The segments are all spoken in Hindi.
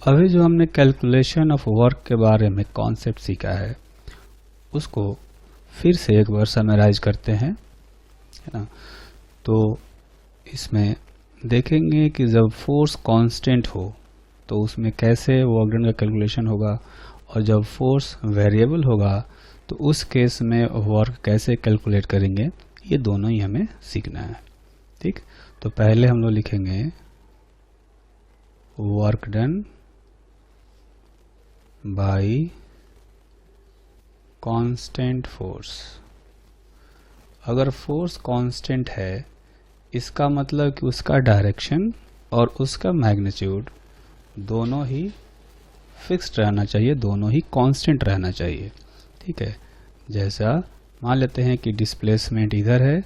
अभी जो हमने कैलकुलेशन ऑफ वर्क के बारे में कॉन्सेप्ट सीखा है उसको फिर से एक बार समराइज करते हैं, है ना। तो इसमें देखेंगे कि जब फोर्स कांस्टेंट हो तो उसमें कैसे वर्क डन का कैलकुलेशन होगा, और जब फोर्स वेरिएबल होगा तो उस केस में वर्क कैसे कैलकुलेट करेंगे, ये दोनों ही हमें सीखना है। ठीक, तो पहले हम लोग लिखेंगे work done bye constant force. अगर फोर्स कांस्टेंट है इसका मतलब कि उसका डायरेक्शन और उसका मैग्नीट्यूड दोनों ही फिक्स्ड रहना चाहिए, दोनों ही कांस्टेंट रहना चाहिए। ठीक है, जैसा मान लेते हैं कि डिस्प्लेसमेंट इधर है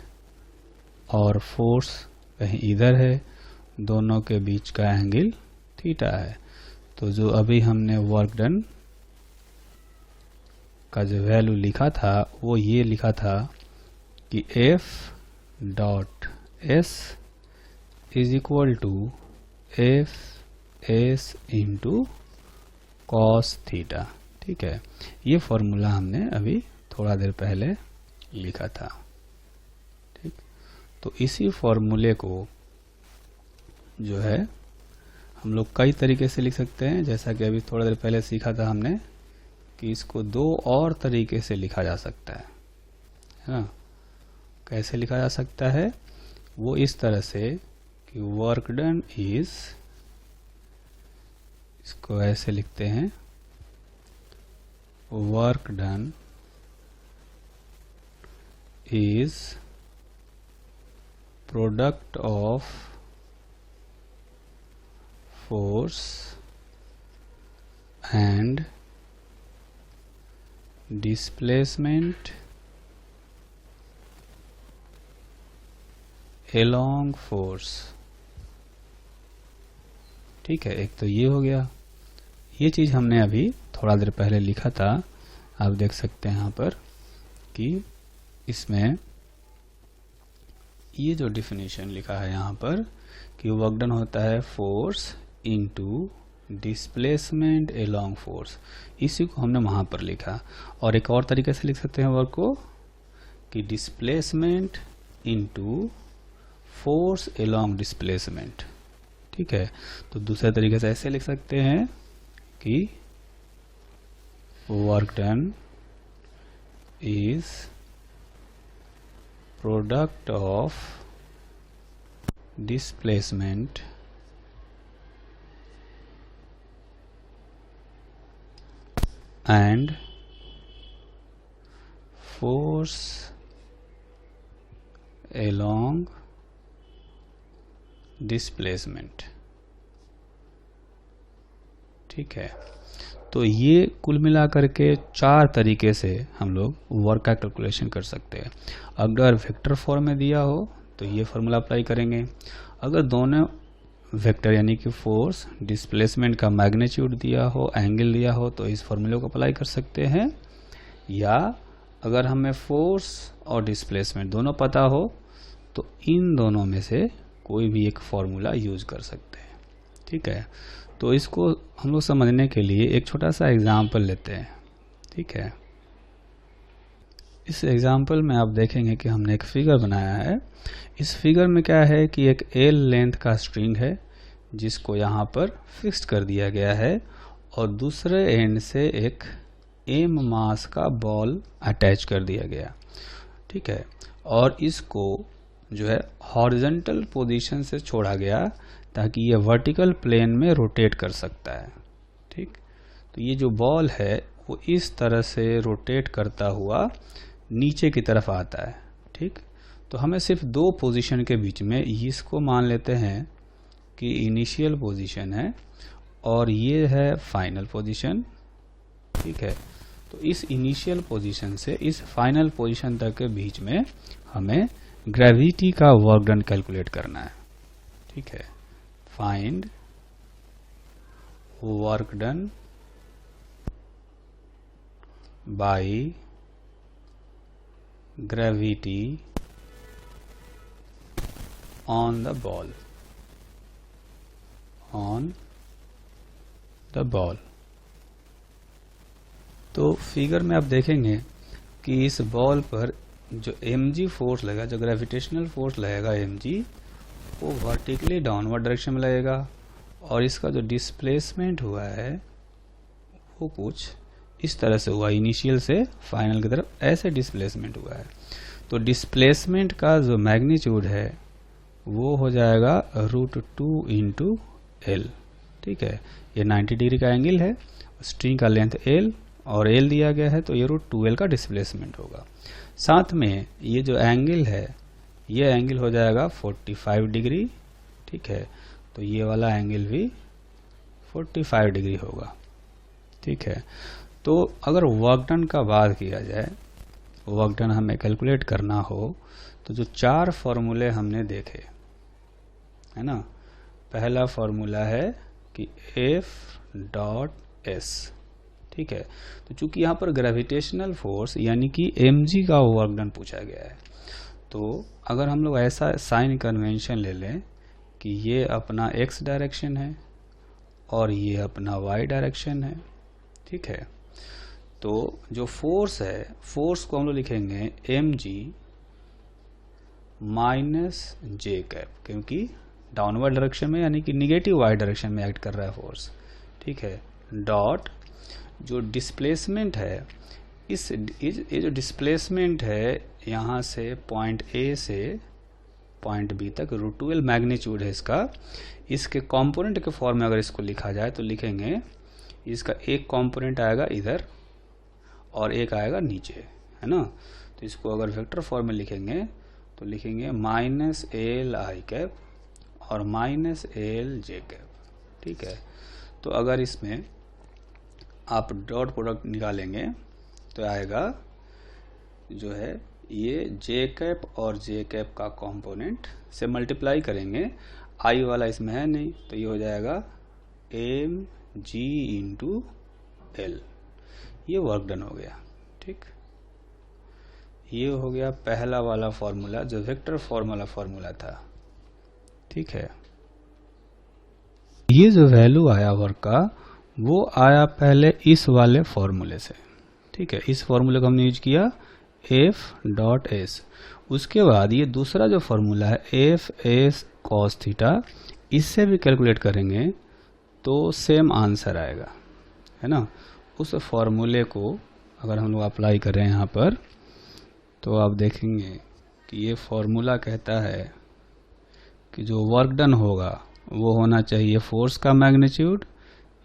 और फोर्स कहीं इधर है, दोनों के बीच का एंगल थीटा है। तो जो अभी हमने वर्क डन का जो वैल्यू लिखा था वो ये लिखा था कि F dot S is equal to F S into cos theta. ठीक है, ये फॉर्मूला हमने अभी थोड़ा देर पहले लिखा था। ठीक, तो इसी फॉर्मूले को जो है हम लोग कई तरीके से लिख सकते हैं, जैसा कि अभी थोड़ा देर पहले सीखा था हमने कि इसको दो और तरीके से लिखा जा सकता है ना। कैसे लिखा जा सकता है वो इस तरह से कि वर्क डन इज, इसको ऐसे लिखते हैं, work done is product of force and displacement along force. ठीक है, एक तो ये हो गया, ये चीज हमने अभी थोड़ा देर पहले लिखा था। आप देख सकते हैं यहाँ पर कि इसमें ये जो डिफिनेशन लिखा है यहाँ पर कि वर्क डन होता है force into displacement along force, इसी को हमने वहां पर लिखा। और एक और तरीके से लिख सकते हैं वर्क को कि displacement into force along displacement. ठीक है, तो दूसरे तरीके से ऐसे लिख सकते हैं कि work done is product of displacement and force along displacement। ठीक है, तो ये कुल मिलाकर के चार तरीके से हम लोग वर्क का कैलकुलेशन कर सकते हैं। अगर वेक्टर फॉर्म में दिया हो तो ये फॉर्मूला अप्लाई करेंगे, अगर दोनों वेक्टर यानी कि फोर्स डिस्प्लेसमेंट का मैग्नीट्यूड दिया हो, एंगल दिया हो, तो इस फॉर्मूले को अप्लाई कर सकते हैं। या अगर हमें फोर्स और डिस्प्लेसमेंट दोनों पता हो तो इन दोनों में से कोई भी एक फॉर्मूला यूज कर सकते हैं। ठीक है, तो इसको हम लोग समझने के लिए एक छोटा सा एग्जाम्पल लेते हैं। ठीक है, इस एग्जाम्पल में आप देखेंगे कि हमने एक फिगर बनाया है। इस फिगर में क्या है कि एक एल लेंथ का स्ट्रिंग है जिसको यहाँ पर फिक्स कर दिया गया है, और दूसरे एंड से एक एम मास का बॉल अटैच कर दिया गया। ठीक है, और इसको जो है हॉरिजॉन्टल पोजीशन से छोड़ा गया ताकि ये वर्टिकल प्लेन में रोटेट कर सकता है। ठीक, तो ये जो बॉल है वो इस तरह से रोटेट करता हुआ नीचे की तरफ आता है। ठीक, तो हमें सिर्फ दो पोजीशन के बीच में, इसको मान लेते हैं कि इनिशियल पोजीशन है और ये है फाइनल पोजीशन। ठीक है, तो इस इनिशियल पोजीशन से इस फाइनल पोजीशन तक के बीच में हमें ग्रेविटी का वर्क डन कैलकुलेट करना है। ठीक है, find work done bye gravity on the ball, on the ball. तो फिगर में आप देखेंगे कि इस बॉल पर जो mg फोर्स लगेगा, जो ग्रेविटेशनल फोर्स लगेगा mg, वो वर्टिकली डाउनवर्ड डायरेक्शन में लगेगा, और इसका जो डिस्प्लेसमेंट हुआ है वो कुछ इस तरह से हुआ, इनिशियल से फाइनल की तरफ ऐसे डिस्प्लेसमेंट हुआ है। तो डिस्प्लेसमेंट का जो मैग्नीट्यूड है वो हो जाएगा √2 इंटू एल। ठीक है, ये 90 डिग्री का एंगल है, स्ट्रिंग का लेंथ एल और एल दिया गया है, तो ये √2l का डिस्प्लेसमेंट होगा। साथ में ये जो एंगल है, ये एंगल हो जाएगा 45 डिग्री। ठीक है, तो ये वाला एंगल भी 45 डिग्री होगा। ठीक है, तो अगर वर्क डन का बात किया जाए, वर्क डन हमें कैलकुलेट करना हो, तो जो 4 फॉर्मूले हमने देखे है ना, पहला फॉर्मूला है कि F.S। ठीक है, तो चूंकि यहाँ पर ग्रेविटेशनल फोर्स यानी कि mg का वर्क डन पूछा गया है, तो अगर हम लोग ऐसा साइन कन्वेंशन ले लें कि ये अपना x डायरेक्शन है और ये अपना y डायरेक्शन है। ठीक है, तो जो फोर्स है, फोर्स को हम लोग लिखेंगे mg माइनस जे कैप, क्योंकि डाउनवर्ड डायरेक्शन में यानी कि निगेटिव y डायरेक्शन में एक्ट कर रहा है फोर्स। ठीक है, डॉट जो डिस्प्लेसमेंट है, ये जो डिस्प्लेसमेंट है यहाँ से पॉइंट A से पॉइंट B तक, √2l मैग्नीट्यूड है इसका। इसके कंपोनेंट के फॉर्म में अगर इसको लिखा जाए तो लिखेंगे, इसका एक कंपोनेंट आएगा इधर और एक आएगा नीचे, है ना। तो इसको अगर वेक्टर फॉर्म में लिखेंगे तो लिखेंगे -l_i और -l_j। ठीक है, तो अगर इसमें आप डॉट प्रोडक्ट निकालेंगे तो आएगा जो है ये j और j का कंपोनेंट से मल्टीप्लाई करेंगे, i वाला इसमें है नहीं, तो ये हो जाएगा mg इंटू एल। ये वर्क डन हो गया। ठीक, ये हो गया पहला वाला फॉर्मूला जो वेक्टर फॉर्मूला था। ठीक है, ये जो वैल्यू आया वर्क का वो आया पहले इस वाले फॉर्मूले से। ठीक है, इस फॉर्मूले को हमने यूज किया F.S। उसके बाद ये दूसरा जो फॉर्मूला है F/S cos थीटा, इससे भी कैलकुलेट करेंगे तो सेम आंसर आएगा, है ना। उस फॉर्मूले को अगर हम लोग अप्लाई करें यहाँ पर, तो आप देखेंगे कि ये फॉर्मूला कहता है कि जो वर्क डन होगा वो होना चाहिए फोर्स का मैग्नीट्यूड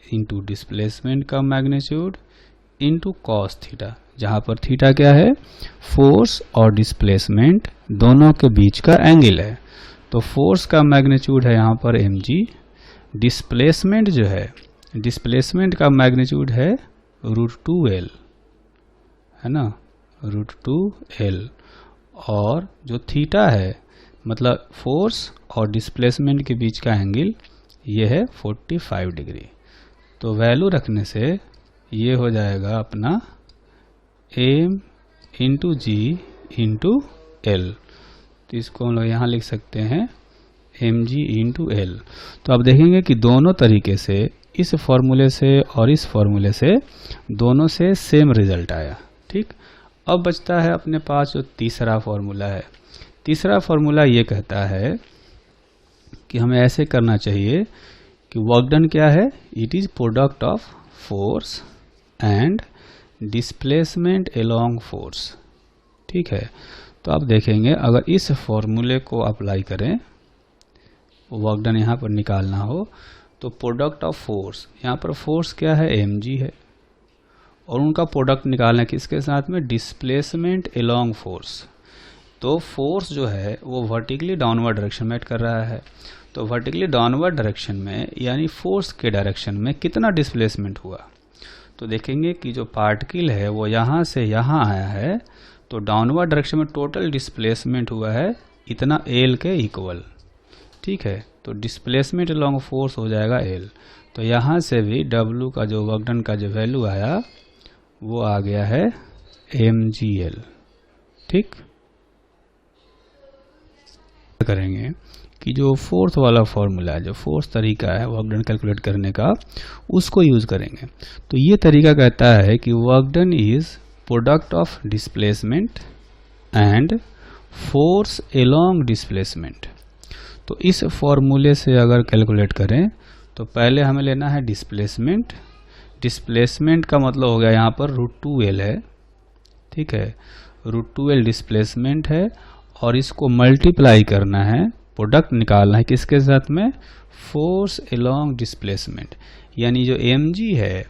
इंटू डिस्प्लेसमेंट का मैग्नीट्यूड इंटू कॉस थीटा, जहाँ पर थीटा क्या है, फोर्स और डिस्प्लेसमेंट दोनों के बीच का एंगल है। तो फोर्स का मैग्नीट्यूड है यहाँ पर mg, डिस्प्लेसमेंट जो है, डिस्प्लेसमेंट का मैग्नीट्यूड है √2l, है ना, √2l, और जो थीटा है मतलब फोर्स और डिस्प्लेसमेंट के बीच का एंगल ये है 45 डिग्री। तो वैल्यू रखने से ये हो जाएगा अपना m इंटू जी इंटू एल। तो इसको हम लोग यहाँ लिख सकते हैं mg इंटू एल। तो आप देखेंगे कि दोनों तरीके से, इस फॉर्मूले से और इस फॉर्मूले से, दोनों से सेम रिजल्ट आया। ठीक, अब बचता है अपने पास जो तीसरा फॉर्मूला है। तीसरा फॉर्मूला ये कहता है कि हमें ऐसे करना चाहिए कि वर्क डन क्या है, it is product of force and displacement along force. ठीक है, तो आप देखेंगे अगर इस फॉर्मूले को अप्लाई करें, वर्क डन यहाँ पर निकालना हो, तो प्रोडक्ट ऑफ फोर्स, यहाँ पर फोर्स क्या है, mg है, और उनका प्रोडक्ट निकालना किसके साथ में, डिस्प्लेसमेंट अलोंग फोर्स। तो फोर्स जो है वो वर्टिकली डाउनवर्ड डायरेक्शन में एक्ट कर रहा है, तो वर्टिकली डाउनवर्ड डायरेक्शन में यानी फोर्स के डायरेक्शन में कितना डिस्प्लेसमेंट हुआ, तो देखेंगे कि जो पार्टिकल है वो यहाँ से यहाँ आया है, तो डाउनवर्ड डायरेक्शन में टोटल डिस्प्लेसमेंट हुआ है इतना एल के इक्वल। ठीक है, तो डिस्प्लेसमेंट अलोंग फोर्स हो जाएगा एल। तो यहाँ से भी W का जो वर्क डन का जो वैल्यू आया वो आ गया है mgl। ठीक, करेंगे कि जो फोर्थ वाला फॉर्मूला है, जो फोर्थ तरीका है वर्क डन कैलकुलेट करने का, उसको यूज़ करेंगे। तो ये तरीका कहता है कि work done is product of displacement and force along displacement. तो इस फॉर्मूले से अगर कैलकुलेट करें तो पहले हमें लेना है डिस्प्लेसमेंट। डिस्प्लेसमेंट का मतलब हो गया यहाँ पर √2L है, ठीक है, √2L डिस्प्लेसमेंट है, और इसको मल्टीप्लाई करना है, प्रोडक्ट निकालना है किसके साथ में, फोर्स अलोंग डिस्प्लेसमेंट, यानी जो mg है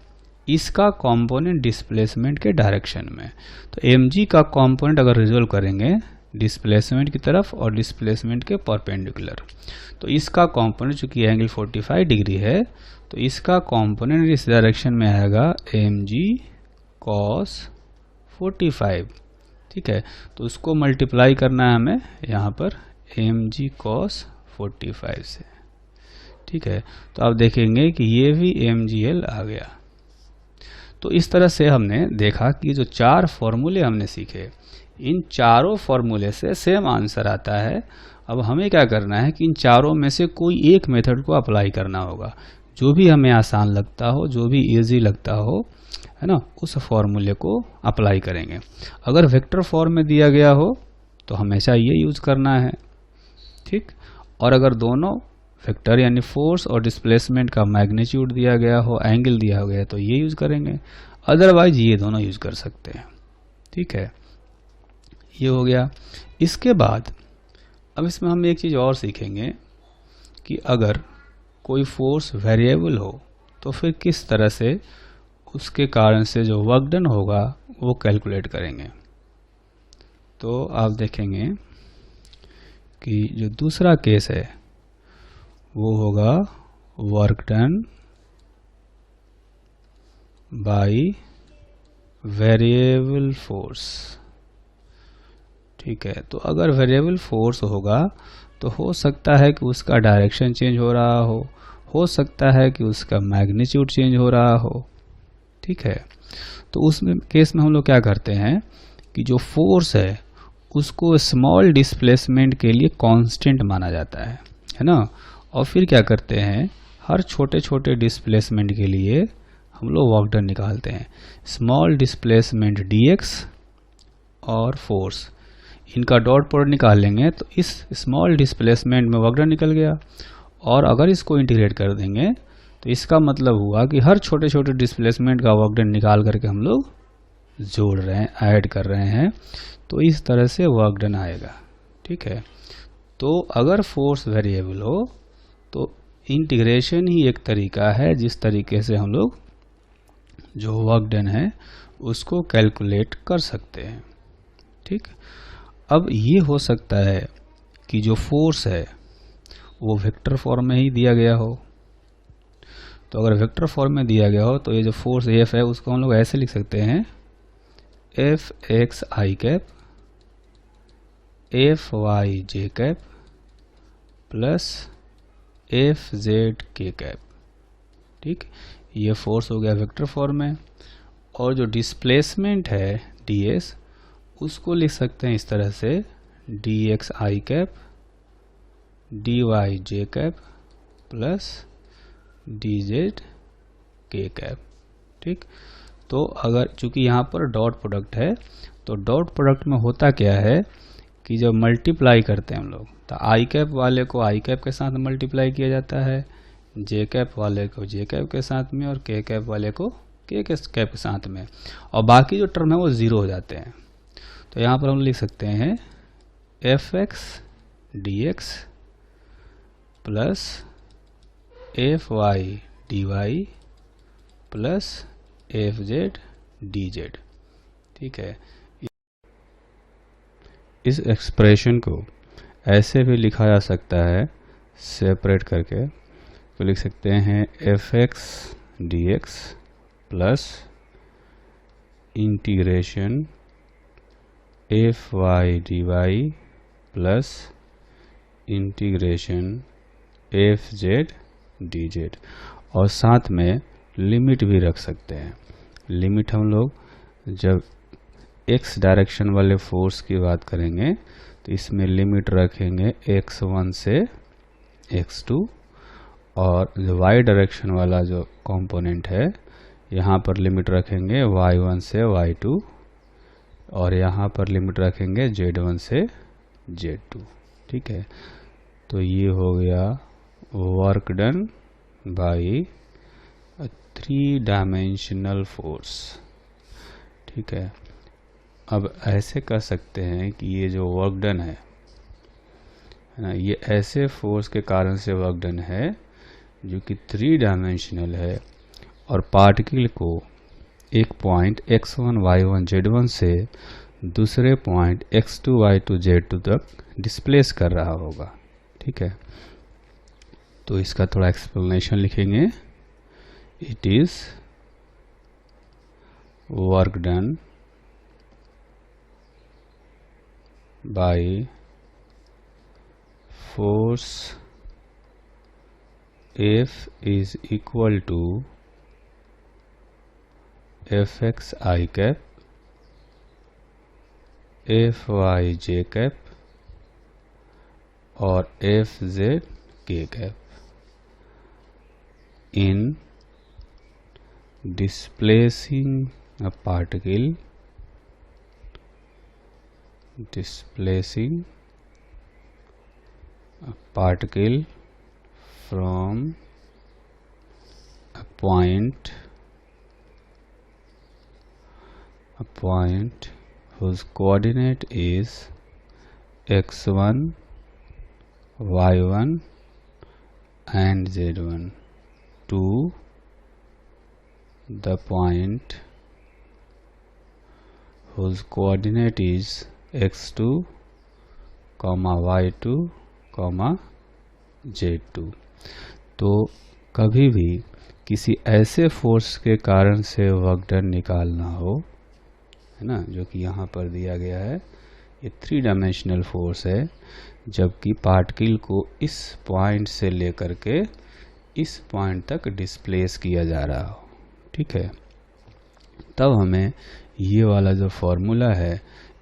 इसका कंपोनेंट डिस्प्लेसमेंट के डायरेक्शन में। तो mg का कंपोनेंट अगर रिजोल्व करेंगे डिस्प्लेसमेंट की तरफ और डिस्प्लेसमेंट के परपेंडिकुलर, तो इसका कंपोनेंट चूंकि एंगल 45 डिग्री है तो इसका कंपोनेंट इस डायरेक्शन में आएगा mg cos 45, ठीक है। तो उसको मल्टीप्लाई करना है हमें यहाँ पर mg cos 45 से, ठीक है। तो आप देखेंगे कि ये भी mgl आ गया। तो इस तरह से हमने देखा कि जो 4 फॉर्मूले हमने सीखे, इन चारों फॉर्मूले से सेम आंसर आता है। अब हमें क्या करना है कि इन चारों में से कोई एक मेथड को अप्लाई करना होगा, जो भी हमें आसान लगता हो, जो भी इजी लगता हो, है ना, उस फॉर्मूले को अप्लाई करेंगे। अगर वेक्टर फॉर्म में दिया गया हो तो हमेशा ये यूज करना है, ठीक। और अगर दोनों वेक्टर यानी फोर्स और डिस्प्लेसमेंट का मैग्नीट्यूड दिया गया हो, एंगल दिया गया, तो ये यूज करेंगे, अदरवाइज ये दोनों यूज कर सकते हैं, ठीक है। ये हो गया। इसके बाद अब इसमें हम एक चीज़ और सीखेंगे कि अगर कोई फोर्स वेरिएबल हो तो फिर किस तरह से उसके कारण से जो वर्क डन होगा वो कैलकुलेट करेंगे। तो आप देखेंगे कि जो दूसरा केस है वो होगा work done by variable force, ठीक है। तो अगर वेरिएबल फोर्स होगा तो हो सकता है कि उसका डायरेक्शन चेंज हो रहा हो सकता है कि उसका मैग्नीट्यूड चेंज हो रहा हो, ठीक है। तो उस केस में हम लोग क्या करते हैं कि जो फोर्स है उसको स्मॉल डिस्प्लेसमेंट के लिए कांस्टेंट माना जाता है ना, और फिर क्या करते हैं, हर छोटे छोटे डिस्प्लेसमेंट के लिए हम लोग वर्क डन निकालते हैं। स्मॉल डिस्प्लेसमेंट dx और फोर्स, इनका डॉट प्रोडक्ट निकाल लेंगे तो इस स्मॉल डिस्प्लेसमेंट में वर्क डन निकल गया। और अगर इसको इंटीग्रेट कर देंगे तो इसका मतलब हुआ कि हर छोटे छोटे डिस्प्लेसमेंट का वर्क डन निकाल करके हम लोग जोड़ रहे हैं, ऐड कर रहे हैं, तो इस तरह से वर्क डन आएगा, ठीक है। तो अगर फोर्स वेरिएबल हो तो इंटीग्रेशन ही एक तरीका है जिस तरीके से हम लोग जो वर्क डन है उसको कैलकुलेट कर सकते हैं, ठीक। अब ये हो सकता है कि जो फोर्स है वो वेक्टर फॉर्म में ही दिया गया हो। तो अगर वेक्टर फॉर्म में दिया गया हो तो ये जो फोर्स F है उसको हम लोग ऐसे लिख सकते हैं Fx i Fy j plus Fz k, ठीक। ये फोर्स हो गया वेक्टर फॉर्म में। और जो डिस्प्लेसमेंट है ds उसको लिख सकते हैं इस तरह से dx i dy j plus dz k, ठीक। तो अगर चूंकि यहाँ पर डॉट प्रोडक्ट है तो डॉट प्रोडक्ट में होता क्या है कि जब मल्टीप्लाई करते हैं हम लोग तो आई कैप वाले को आई कैप के साथ मल्टीप्लाई किया जाता है, जे कैप वाले को जे कैप के साथ में और के कैप वाले को के कैप के साथ में, और बाकी जो टर्म है वो ज़ीरो हो जाते हैं। तो यहाँ पर हम लिख सकते हैं Fx dx plus Fy dy plus Fz dz, ठीक है। इस एक्सप्रेशन को ऐसे भी लिखा जा सकता है सेपरेट करके, तो लिख सकते हैं Fx dx plus integration Fy dy plus integration Fz dz, और साथ में लिमिट भी रख सकते हैं। लिमिट हम लोग जब x डायरेक्शन वाले फोर्स की बात करेंगे तो इसमें लिमिट रखेंगे x1 से x2 और जो y डायरेक्शन वाला जो कंपोनेंट है यहाँ पर लिमिट रखेंगे y1 से y2 और यहाँ पर लिमिट रखेंगे z1 से z2। ठीक है, तो ये हो गया work done bye 3 dimensional force. ठीक है, अब ऐसे कर सकते हैं कि ये जो वर्क डन है ना, ये ऐसे फोर्स के कारण से वर्क डन है जो कि 3 डायमेंशनल है और पार्टिकल को एक पॉइंट x1 y1 z1 से दूसरे पॉइंट x2 y2 z2 तक डिस्प्लेस कर रहा होगा। ठीक है, तो इसका थोड़ा एक्सप्लेनेशन लिखेंगे। It is work done bye force F is equal to Fx I cap Fy j cap और Fz k cap in displacing a particle from a point whose coordinate is x1 y1 and z1 to the point whose coordinate is x2 y2 z2। तो कभी भी किसी ऐसे फोर्स के कारण से वर्क डन निकालना हो, है ना, जो कि यहाँ पर दिया गया है, ये 3 डायमेंशनल फोर्स है, जबकि पार्टिकल को इस पॉइंट से लेकर के इस पॉइंट तक डिस्प्लेस किया जा रहा हो। ठीक है, तब हमें ये वाला जो फॉर्मूला है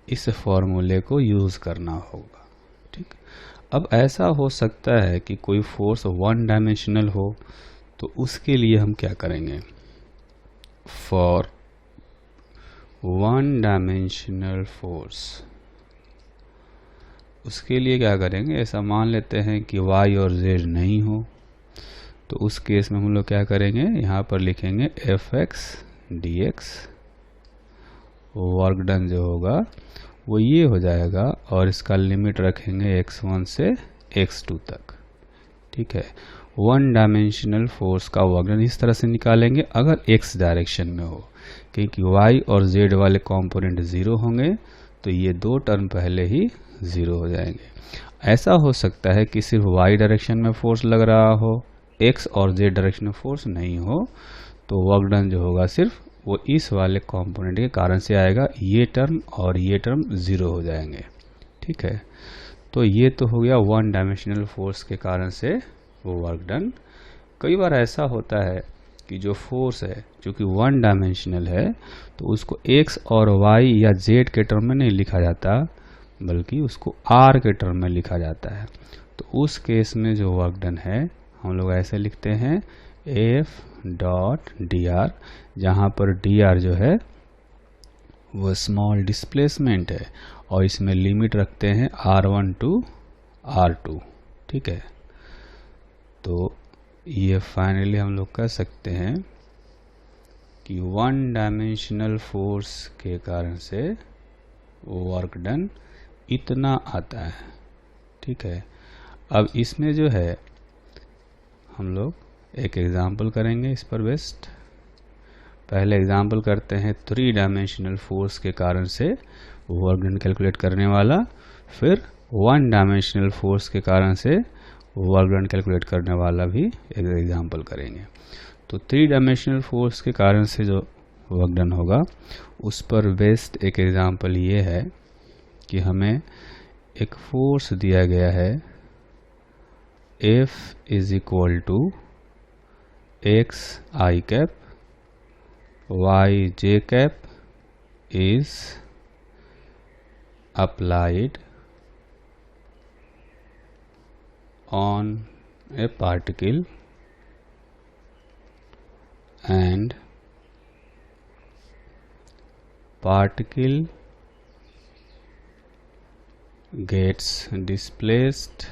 इस फॉर्मूले को यूज़ करना होगा। ठीक, अब ऐसा हो सकता है कि कोई फोर्स 1 डायमेंशनल हो, तो उसके लिए हम क्या करेंगे? फॉर 1 डायमेंशनल फोर्स उसके लिए क्या करेंगे? ऐसा मान लेते हैं कि y और z नहीं हो, तो उस केस में हम लोग क्या करेंगे? यहाँ पर लिखेंगे fx dx, वर्क डन जो होगा वो ये हो जाएगा और इसका लिमिट रखेंगे x1 से x2 तक। ठीक है, 1 डायमेंशनल फोर्स का वर्क डन इस तरह से निकालेंगे अगर x डायरेक्शन में हो, क्योंकि y और z वाले कंपोनेंट 0 होंगे तो ये 2 टर्म पहले ही 0 हो जाएंगे। ऐसा हो सकता है कि सिर्फ y डायरेक्शन में फोर्स लग रहा हो, x और z डायरेक्शन में फोर्स नहीं हो, तो वर्क डन जो होगा सिर्फ वो इस वाले कंपोनेंट के कारण से आएगा, ये टर्म और ये टर्म 0 हो जाएंगे। ठीक है, तो ये तो हो गया 1 डायमेंशनल फोर्स के कारण से वो वर्क डन। कई बार ऐसा होता है कि जो फोर्स है जो कि 1 डायमेंशनल है, तो उसको x और y या z के टर्म में नहीं लिखा जाता, बल्कि उसको r के टर्म में लिखा जाता है। तो उस केस में जो वर्क डन है हम लोग ऐसे लिखते हैं F डॉट dr, जहाँ पर dr जो है वो स्मॉल डिस्प्लेसमेंट है और इसमें लिमिट रखते हैं r1 टू r2। ठीक है, तो ये फाइनली हम लोग कह सकते हैं कि 1 डायमेंशनल फोर्स के कारण से वर्क डन इतना आता है। ठीक है, अब इसमें जो है हम लोग एक एग्जाम्पल करेंगे इस पर बेस्ड। पहले एग्जाम्पल करते हैं 3 डायमेंशनल फोर्स के कारण से वर्क डन कैलकुलेट करने वाला, फिर 1 डायमेंशनल फोर्स के कारण से वर्क डन कैलकुलेट करने वाला भी एक एग्जाम्पल करेंगे। तो 3 डायमेंशनल फोर्स के कारण से जो वर्क डन होगा उस पर बेस्ड एक एग्जाम्पल ये है कि हमें एक फोर्स दिया गया है F is equal to x I cap y j cap is applied on a particle and particle gets displaced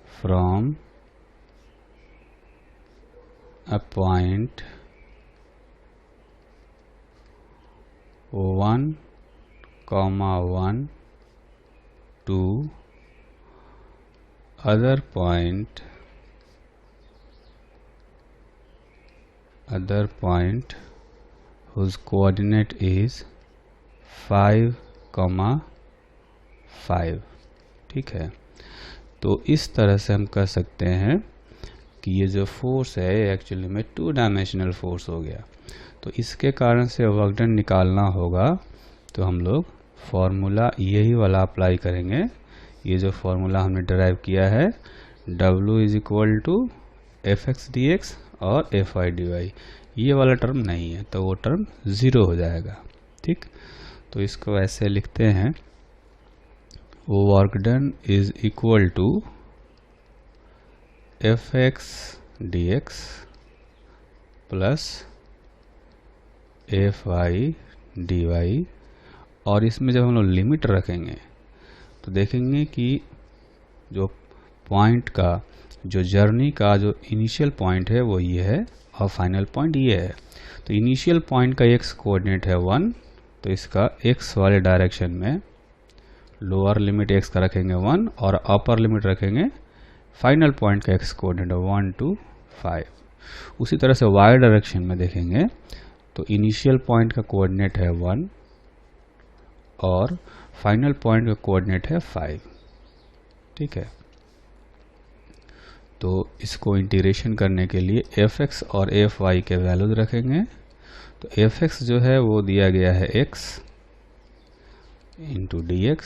from a point 1, 1 to other point whose coordinate is 5, 5। ठीक है, तो इस तरह से हम कह सकते हैं कि ये जो फोर्स है एक्चुअली में 2 डायमेंशनल फोर्स हो गया। तो इसके कारण से वर्क डन निकालना होगा, तो हम लोग फॉर्मूला यही वाला अप्लाई करेंगे। ये जो फॉर्मूला हमने डिराइव किया है W is equal to fx dx और fy dy, ये वाला टर्म नहीं है तो वो टर्म 0 हो जाएगा। ठीक, तो इसको ऐसे लिखते हैं, work done is equal to fx dx plus fy dy। और इसमें जब हम लोग लिमिट रखेंगे तो देखेंगे कि जो पॉइंट का, जो जर्नी का जो इनिशियल पॉइंट है वो ये है और फाइनल पॉइंट ये है। तो इनिशियल पॉइंट का x कोऑर्डिनेट है 1, तो इसका x वाले डायरेक्शन में लोअर लिमिट x का रखेंगे 1 और अपर लिमिट रखेंगे फाइनल पॉइंट का x कोऑर्डिनेट 1 to 5। उसी तरह से y डायरेक्शन में देखेंगे तो इनिशियल पॉइंट का कोऑर्डिनेट है 1 और फाइनल पॉइंट का कोऑर्डिनेट है 5। ठीक है, तो इसको इंटीग्रेशन करने के लिए fx और fy के वैल्यूज रखेंगे। तो fx जो है वो दिया गया है x इंटू dx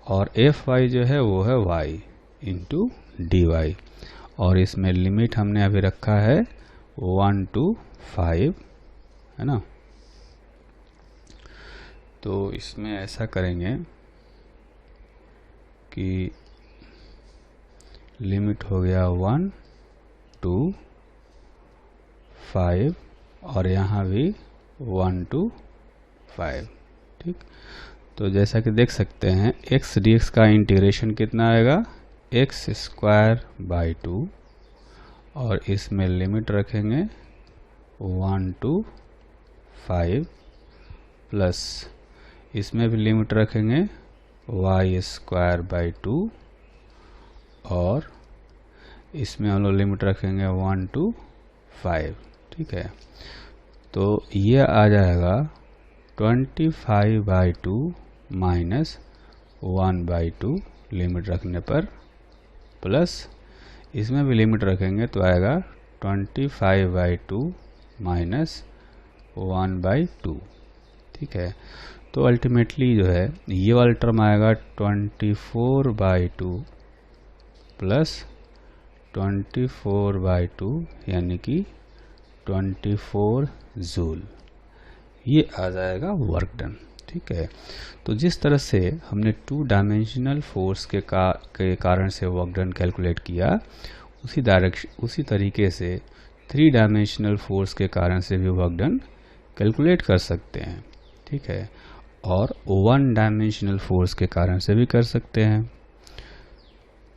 और fy जो है वो है y इंटू dy। और इसमें लिमिट हमने अभी रखा है 1 to 5, है ना। तो इसमें ऐसा करेंगे कि लिमिट हो गया 1 to 5 और यहाँ भी 1 to 5। ठीक, तो जैसा कि देख सकते हैं x dx का इंटीग्रेशन कितना आएगा, x स्क्वायर बाई 2 और इसमें लिमिट रखेंगे 1 to 5 प्लस इसमें भी लिमिट रखेंगे y स्क्वायर बाई 2 और इसमें हम लोग लिमिट रखेंगे 1 to 5। ठीक है, तो ये आ जाएगा 25/2 माइनस 1/2 लिमिट रखने पर, प्लस इसमें भी लिमिट रखेंगे तो आएगा 25/2 माइनस 1/2। ठीक है, तो अल्टीमेटली जो है ये वाला टर्म आएगा 24/2 प्लस 24/2 यानी कि 24 जूल, ये आ जाएगा वर्क डन। ठीक है, तो जिस तरह से हमने 2 डायमेंशनल फोर्स के कारण से वर्क डन कैलकुलेट किया, उसी तरीके से 3 डायमेंशनल फोर्स के कारण से भी वर्क डन कैलकुलेट कर सकते हैं। ठीक है, और 1 डायमेंशनल फोर्स के कारण से भी कर सकते हैं।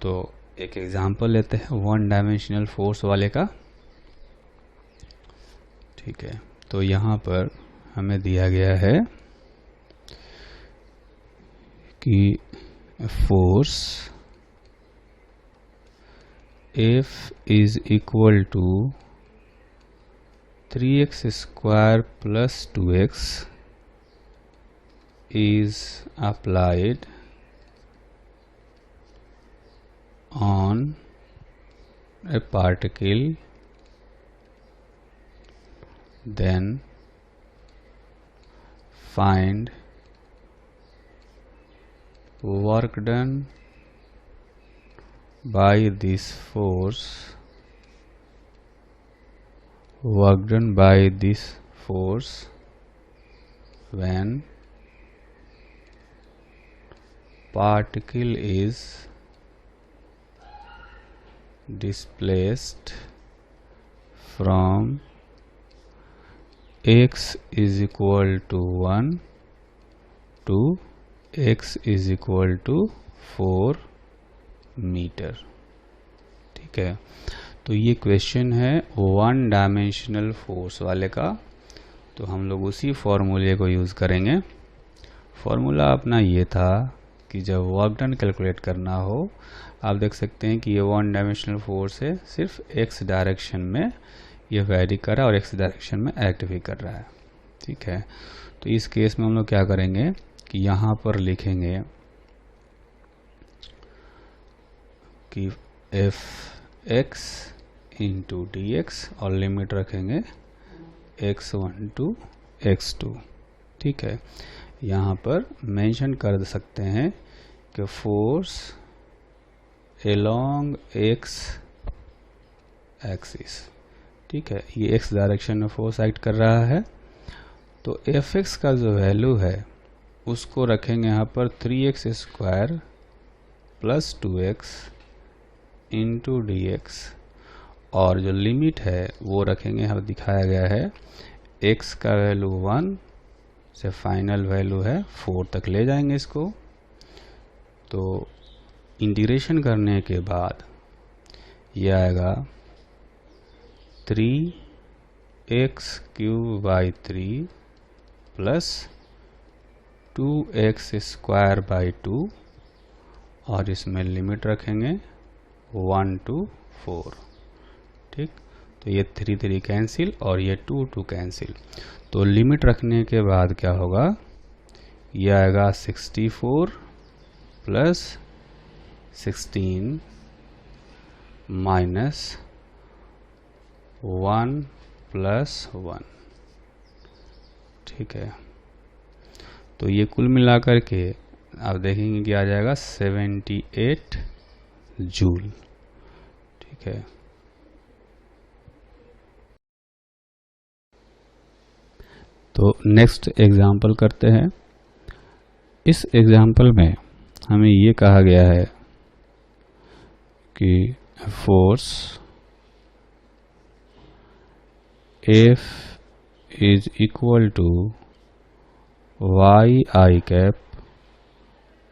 तो एक एग्जांपल लेते हैं 1 डायमेंशनल फोर्स वाले का। ठीक है, तो यहाँ पर हमें दिया गया है कि force F is equal to 3x square plus 2x is applied on a particle, then find work done by this force, when particle is displaced from x is equal to 1 to x is equal to 4 metre. ठीक है, तो ये क्वेश्चन है वन डायमेंशनल फोर्स वाले का। तो हम लोग उसी फॉर्मूले को यूज़ करेंगे। फॉर्मूला अपना ये था कि जब वर्क डन कैलकुलेट करना हो, आप देख सकते हैं कि ये वन डायमेंशनल फोर्स है, सिर्फ एक्स डायरेक्शन में ये वेरी कर रहा है और एक्स डायरेक्शन में एक्ट भी कर रहा है। ठीक है, तो इस केस में हम लोग क्या करेंगे कि यहाँ पर लिखेंगे कि F x into D x और लिमिट रखेंगे x1 टू x2। ठीक है, यहाँ पर मेंशन कर सकते हैं कि फोर्स एलोंग x एक्सिस। ठीक है, ये x डायरेक्शन में फोर्स एक्ट कर रहा है। तो fx का जो वैल्यू है उसको रखेंगे यहाँ पर 3x square plus 2x into D x, और जो लिमिट है वो रखेंगे, यहाँ दिखाया गया है x का वैल्यू 1 से फाइनल वैल्यू है 4 तक ले जाएंगे इसको। तो इंटीग्रेशन करने के बाद ये आएगा 3x cube by 3 plus 2x square by 2, और इसमें लिमिट रखेंगे 1 to 4। ठीक, तो ये 3 3 कैंसिल और ये 2 2 कैंसिल। तो लिमिट रखने के बाद क्या होगा, ये आएगा 64 प्लस 16 माइनस 1 प्लस 1। ठीक है, तो ये कुल मिलाकर के आप देखेंगे कि आ जाएगा 78 जूल। ठीक है, तो नेक्स्ट एग्जाम्पल करते हैं। इस एग्जाम्पल में हमें ये कहा गया है कि force F is equal to Y I cap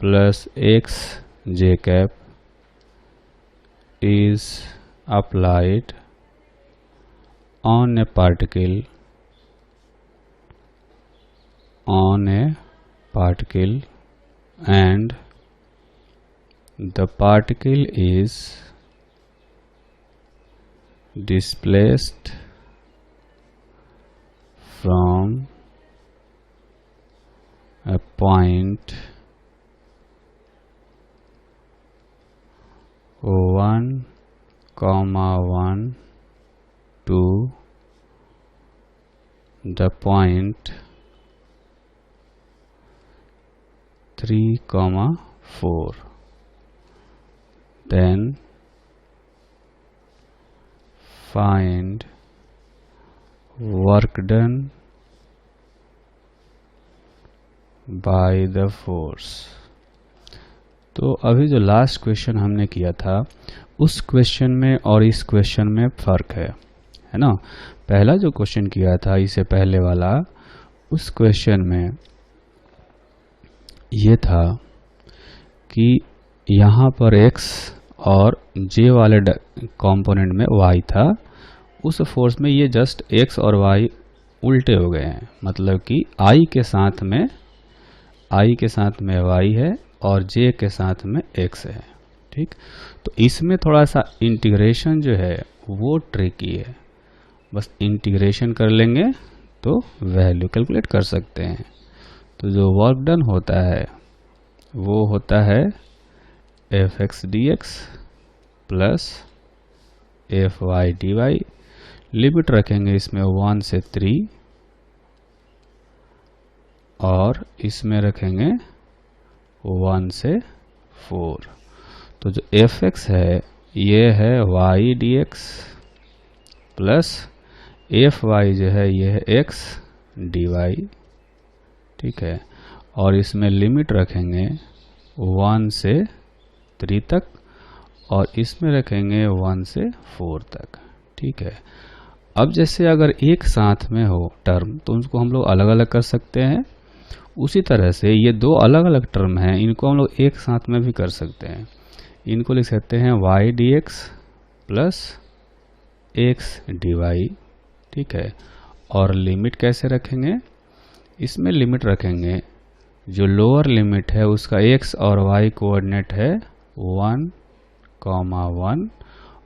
plus X J cap is applied on a particle and the particle is displaced from a point 1, 1 to the point 3, 4. Then find work done by the force। तो अभी जो लास्ट क्वेश्चन हमने किया था उस क्वेश्चन में और इस क्वेश्चन में फ़र्क है ना। पहला जो क्वेश्चन किया था इससे पहले वाला, उस क्वेश्चन में ये था कि यहाँ पर x और j वाले कंपोनेंट में y था। उस फोर्स में ये जस्ट x और y उल्टे हो गए हैं, मतलब कि I के साथ में y है और j के साथ में x है। ठीक, तो इसमें थोड़ा सा इंटीग्रेशन जो है वो ट्रिकी है। बस इंटीग्रेशन कर लेंगे तो वैल्यू कैलकुलेट कर सकते हैं। तो जो वर्क डन होता है वो होता है F X D X plus F Y D Y. Limit रखेंगे इसमें 1 से 3 और इसमें रखेंगे 1 से 4। तो जो एफ एक्स है ये है Y D X plus F Y जो है ये है एक्स डी वाई। ठीक है, और इसमें लिमिट रखेंगे 1 से 3 तक और इसमें रखेंगे 1 से 4 तक। ठीक है। अब जैसे अगर एक साथ में हो टर्म तो उसको हम लोग अलग अलग कर सकते हैं। उसी तरह से ये दो अलग अलग टर्म हैं, इनको हम लोग एक साथ में भी कर सकते हैं। इनको लिख सकते हैं y dx plus x dy। ठीक है। और लिमिट कैसे रखेंगे? इसमें लिमिट रखेंगे, जो लोअर लिमिट है उसका x और y कोऑर्डिनेट है 1, 1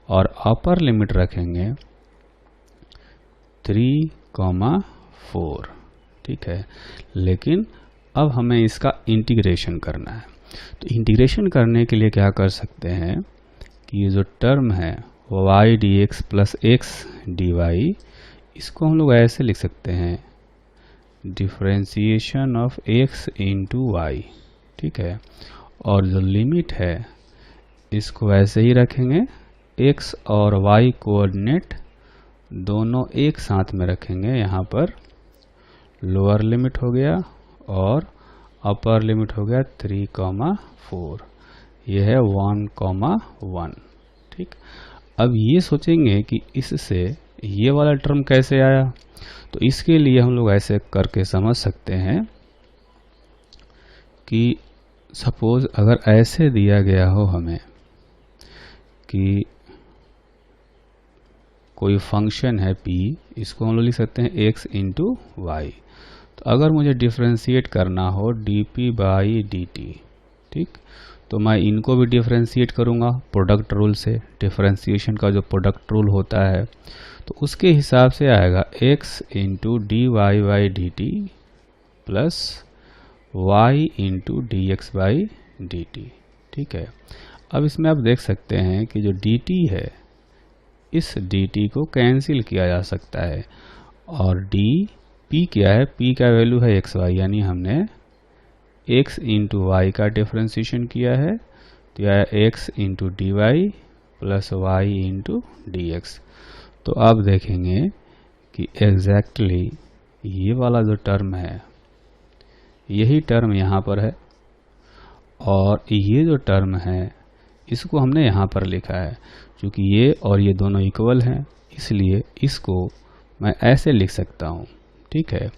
और अपर लिमिट रखेंगे 3, 4। ठीक है। लेकिन अब हमें इसका इंटीग्रेशन करना है। तो इंटीग्रेशन करने के लिए क्या कर सकते हैं कि ये जो टर्म है y dx plus x dy, इसको हम लोग ऐसे लिख सकते हैं differentiation of x into y। ठीक है। और जो लिमिट है इसको ऐसे ही रखेंगे, x और y कोऑर्डिनेट दोनों एक साथ में रखेंगे। यहाँ पर लोअर लिमिट हो गया और अपर लिमिट हो गया 3, 4। यह है 1, 1। ठीक। अब ये सोचेंगे कि इससे ये वाला टर्म कैसे आया, तो इसके लिए हम लोग ऐसे करके समझ सकते हैं कि सपोज अगर ऐसे दिया गया हो हमें कि कोई फंक्शन है p, इसको हम लोग लिख सकते हैं x इंटू वाई। तो अगर मुझे डिफ्रेंशिएट करना हो dp बाई dt, ठीक, तो मैं इनको भी डिफ्रेंशिएट करूँगा प्रोडक्ट रूल से। डिफ्रेंशिएशन का जो प्रोडक्ट रूल होता है तो उसके हिसाब से आएगा x into D Y by D T plus y into D X by D T. ठीक है। अब इसमें आप देख सकते हैं कि जो dt है इस dt को कैंसिल किया जा सकता है और p क्या है, p का वैल्यू है एक्स वाई, यानी हमने x इंटू वाई का डिफ्रेंशिएशन किया है तो यह है x into D Y plus Y into D X. तो आप देखेंगे कि एग्जैक्टली ये वाला जो टर्म है यही टर्म यहाँ पर है और ये जो टर्म है इसको हमने यहाँ पर लिखा है। क्योंकि ये और ये दोनों इक्वल हैं इसलिए इसको मैं ऐसे लिख सकता हूँ। ठीक है।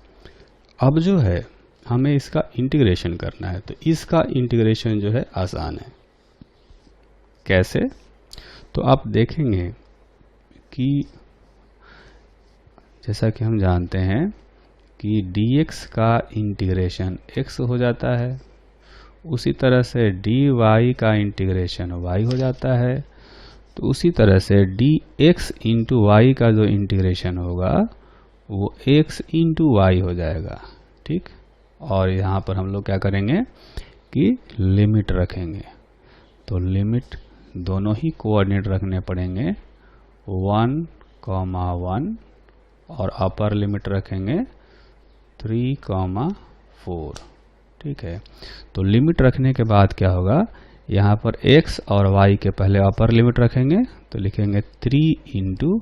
अब जो है हमें इसका इंटीग्रेशन करना है, तो इसका इंटीग्रेशन जो है आसान है। कैसे? तो आप देखेंगे कि जैसा कि हम जानते हैं कि dx का इंटीग्रेशन x हो जाता है, उसी तरह से dy का इंटीग्रेशन y हो जाता है, तो उसी तरह से dx इंटू वाई का जो इंटीग्रेशन होगा वो x इंटू वाई हो जाएगा। ठीक। और यहाँ पर हम लोग क्या करेंगे कि लिमिट रखेंगे। तो लिमिट दोनों ही कोऑर्डिनेट रखने पड़ेंगे 1, 1 और अपर लिमिट रखेंगे 3, 4। ठीक है। तो लिमिट रखने के बाद क्या होगा, यहाँ पर x और y के पहले अपर लिमिट रखेंगे तो लिखेंगे 3 इंटू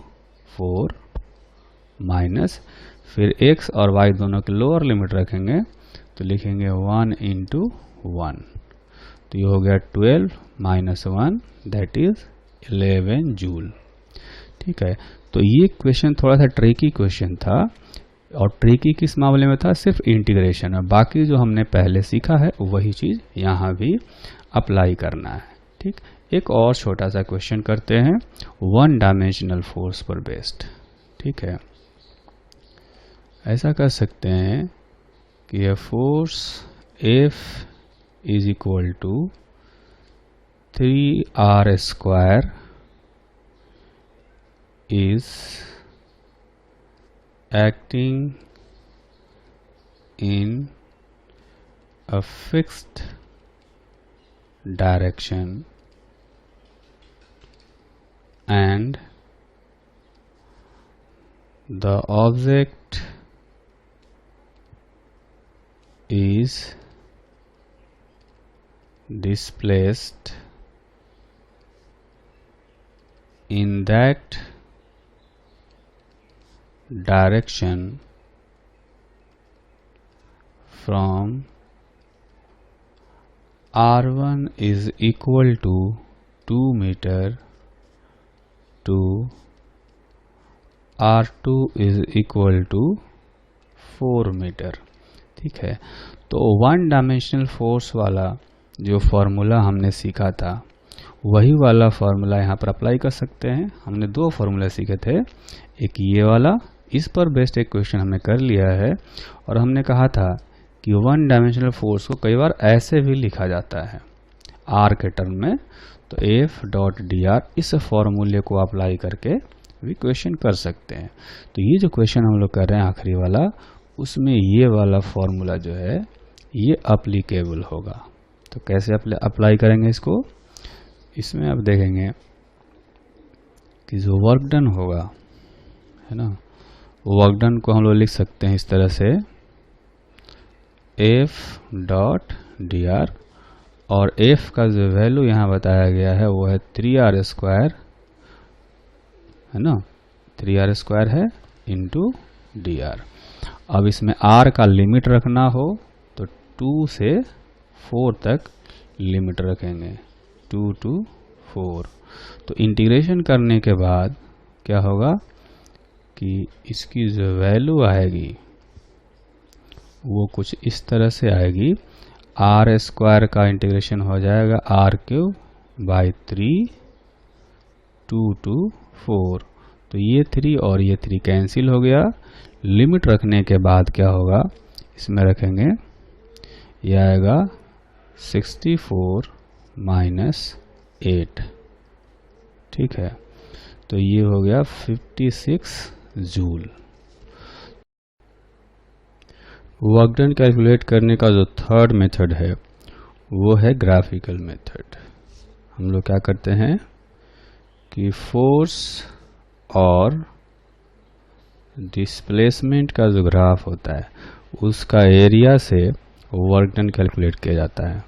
4 माइनस, फिर x और y दोनों के लोअर लिमिट रखेंगे तो लिखेंगे 1 इंटू 1। तो ये हो गया 12 माइनस 1 दैट इज 11 जूल। ठीक है। तो ये क्वेश्चन थोड़ा सा ट्रिकी क्वेश्चन था और ट्रिकी किस मामले में था, सिर्फ इंटीग्रेशन है। बाकी जो हमने पहले सीखा है वही चीज़ यहाँ भी अप्लाई करना है। ठीक। एक और छोटा सा क्वेश्चन करते हैं 1 डायमेंशनल फोर्स पर बेस्ड। ठीक है। ऐसा कर सकते हैं कि यह force F is equal to 3r square is acting in a fixed direction and the object is displaced in that direction from R1 is equal to 2 metre to R2 is equal to 4 metre. ठीक है, तो वन डायमेंशनल फोर्स वाला जो फॉर्मूला हमने सीखा था वही वाला फॉर्मूला यहाँ पर अप्लाई कर सकते हैं। हमने दो फॉर्मूला सीखे थे, एक ये वाला, इस पर बेस्ड एक क्वेश्चन हमने कर लिया है, और हमने कहा था कि वन डायमेंशनल फोर्स को कई बार ऐसे भी लिखा जाता है आर के टर्म में। तो एफ डॉट डी आर, इस फॉर्मूले को अप्लाई करके भी क्वेश्चन कर सकते हैं। तो ये जो क्वेश्चन हम लोग कर रहे हैं आखिरी वाला, उसमें ये वाला फॉर्मूला जो है ये अप्लीकेबल होगा। तो कैसे अप्लाई करेंगे इसको, इसमें आप देखेंगे कि जो वर्क डन होगा, है ना, वर्क डन को हम लोग लिख सकते हैं इस तरह से, एफ डॉट डी आर, और एफ का जो वैल्यू यहाँ बताया गया है वो है 3r स्क्वायर, है ना, 3r स्क्वायर है इंटू डी आर। अब इसमें r का लिमिट रखना हो तो 2 से 4 तक लिमिट रखेंगे, 2 to 4। तो इंटीग्रेशन करने के बाद क्या होगा कि इसकी जो वैल्यू आएगी वो कुछ इस तरह से आएगी, आर स्क्वायर का इंटीग्रेशन हो जाएगा आर क्यूब बाई 3, 2 to 4। तो ये 3 और ये 3 कैंसिल हो गया। लिमिट रखने के बाद क्या होगा, इसमें रखेंगे, ये आएगा 64 माइनस 8। ठीक है, तो ये हो गया 56 जूल। वर्क डन कैलकुलेट करने का जो थर्ड मेथड है वो है ग्राफिकल मेथड। हम लोग क्या करते हैं कि फोर्स और डिस्प्लेसमेंट का जो ग्राफ होता है उसका एरिया से वर्क डन कैलकुलेट किया जाता है।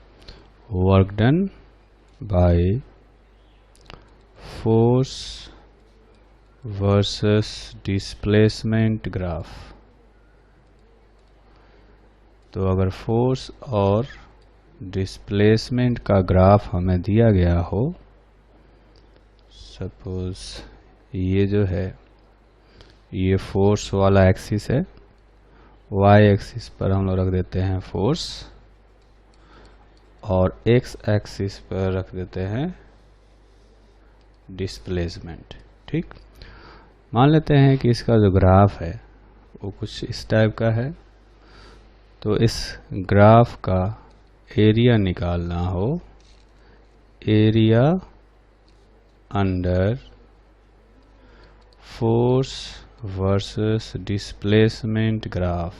Work done by force versus displacement graph. तो अगर फोर्स और डिस्प्लेसमेंट का ग्राफ हमें दिया गया हो, सपोज ये जो है ये फोर्स वाला एक्सिस है, वाई एक्सिस पर हम लोग रख देते हैं फोर्स और एक्स एक्सिस पर रख देते हैं डिस्प्लेसमेंट। ठीक, मान लेते हैं कि इसका जो ग्राफ है वो कुछ इस टाइप का है। तो इस ग्राफ का एरिया निकालना हो, area under force versus displacement graph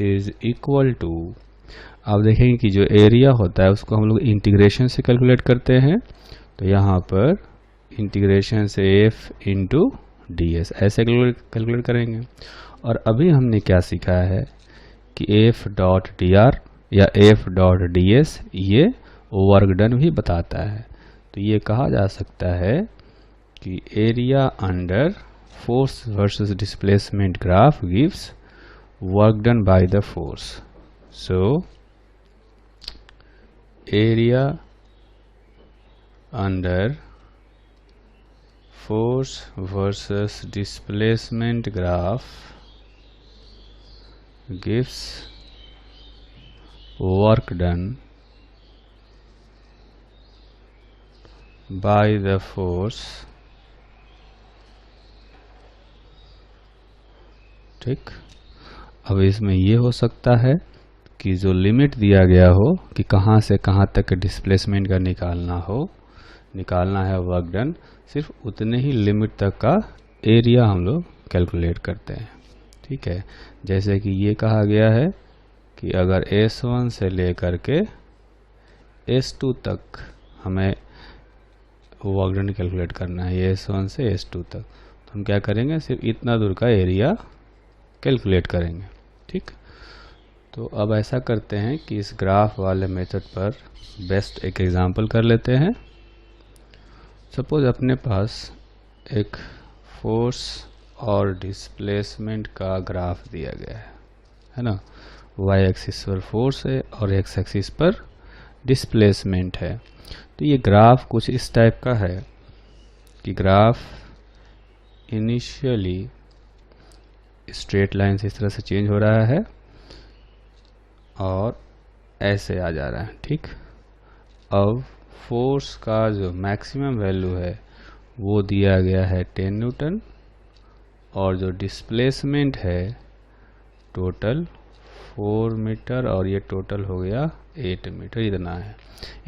is equal to, आप देखेंगे कि जो एरिया होता है उसको हम लोग इंटीग्रेशन से कैलकुलेट करते हैं। तो यहाँ पर इंटीग्रेशन से एफ इंटू डी एस ऐसे कैलकुलेट करेंगे। और अभी हमने क्या सीखा है कि एफ डॉट डी आर या एफ डॉट डी एस ये वर्क डन भी बताता है। तो ये कहा जा सकता है कि area under force versus displacement graph gives work done by the force. So area under force versus displacement graph gives work done by the force। ठीक, अब इसमें ये हो सकता है कि जो लिमिट दिया गया हो कि कहाँ से कहाँ तक डिस्प्लेसमेंट का निकालना है वर्क डन, सिर्फ उतने ही लिमिट तक का एरिया हम लोग कैलकुलेट करते हैं। ठीक है, जैसे कि ये कहा गया है कि अगर S1 से लेकर के S2 तक हमें वर्क डन कैलकुलेट करना है, ये S1 से S2 तक, तो हम क्या करेंगे, सिर्फ इतना दूर का एरिया कैलकुलेट करेंगे। ठीक, तो अब ऐसा करते हैं कि इस ग्राफ वाले मेथड पर बेस्ट एक एग्जांपल कर लेते हैं। सपोज अपने पास एक फोर्स और डिस्प्लेसमेंट का ग्राफ दिया गया है ना, y एक्सिस पर फोर्स है और x एक्सिस पर डिस्प्लेसमेंट है। तो ये ग्राफ कुछ इस टाइप का है कि ग्राफ इनिशियली स्ट्रेट लाइन से इस तरह से चेंज हो रहा है और ऐसे आ जा रहा है, ठीक। अब फोर्स का जो मैक्सिमम वैल्यू है वो दिया गया है 10 न्यूटन और जो डिस्प्लेसमेंट है टोटल 4 मीटर और ये टोटल हो गया 8 मीटर, इतना है।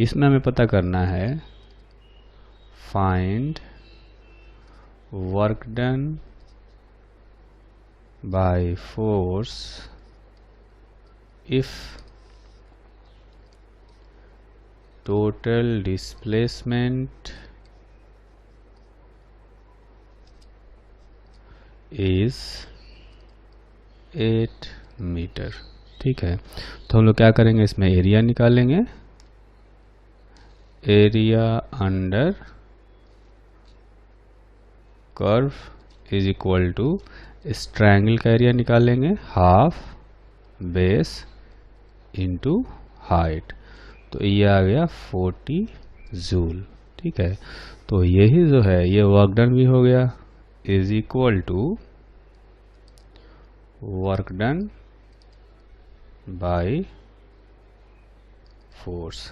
इसमें हमें पता करना है find work done by force if total displacement is 8 metre, ठीक है। तो हम लोग क्या करेंगे, इसमें एरिया निकालेंगे। Area under curve is equal to इस ट्रायंगल का एरिया निकालेंगे हाफ बेस इंटू हाइट, तो ये आ गया 40 जूल, ठीक है। तो यही जो है ये वर्क डन भी हो गया is equal to work done by force.